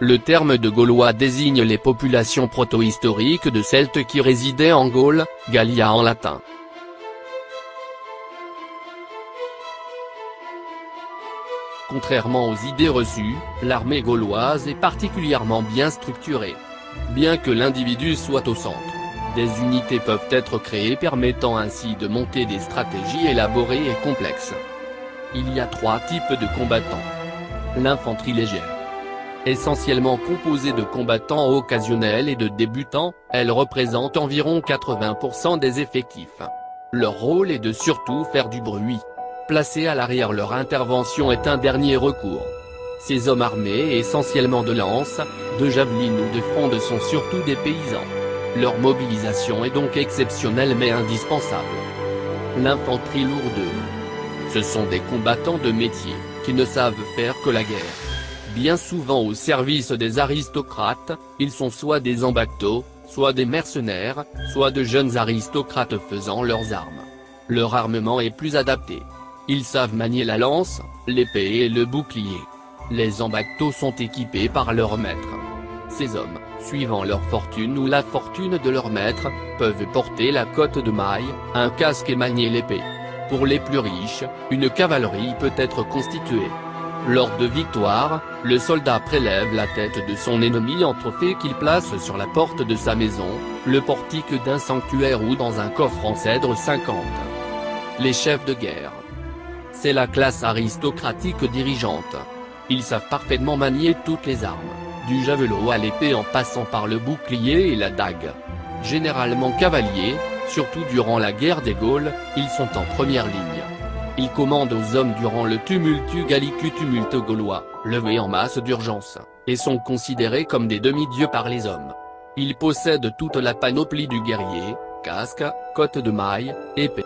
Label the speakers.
Speaker 1: Le terme de Gaulois désigne les populations protohistoriques de Celtes qui résidaient en Gaule, Gallia en latin. Contrairement aux idées reçues, l'armée gauloise est particulièrement bien structurée. Bien que l'individu soit au centre, des unités peuvent être créées permettant ainsi de monter des stratégies élaborées et complexes. Il y a 3 types de combattants. L'infanterie légère. Essentiellement composée de combattants occasionnels et de débutants, elle représente environ 80% des effectifs. Leur rôle est de surtout faire du bruit. Placés à l'arrière, leur intervention est un dernier recours. Ces hommes armés essentiellement de lances, de javelines ou de frondes sont surtout des paysans. Leur mobilisation est donc exceptionnelle mais indispensable. L'infanterie lourde. Ce sont des combattants de métier, qui ne savent faire que la guerre. Bien souvent au service des aristocrates, ils sont soit des ambactos, soit des mercenaires, soit de jeunes aristocrates faisant leurs armes. Leur armement est plus adapté. Ils savent manier la lance, l'épée et le bouclier. Les ambactos sont équipés par leur maître. Ces hommes, suivant leur fortune ou la fortune de leur maître, peuvent porter la cotte de maille, un casque et manier l'épée. Pour les plus riches, une cavalerie peut être constituée. Lors de victoire, le soldat prélève la tête de son ennemi en trophée qu'il place sur la porte de sa maison, le portique d'un sanctuaire ou dans un coffre en cèdre 50. Les chefs de guerre. C'est la classe aristocratique dirigeante. Ils savent parfaitement manier toutes les armes, du javelot à l'épée en passant par le bouclier et la dague. Généralement cavaliers, surtout durant la guerre des Gaules, ils sont en première ligne. Ils commandent aux hommes durant le tumultu gallicu tumulte gaulois, levé en masse d'urgence, et sont considérés comme des demi-dieux par les hommes. Ils possèdent toute la panoplie du guerrier, casque, cotte de maille, épée.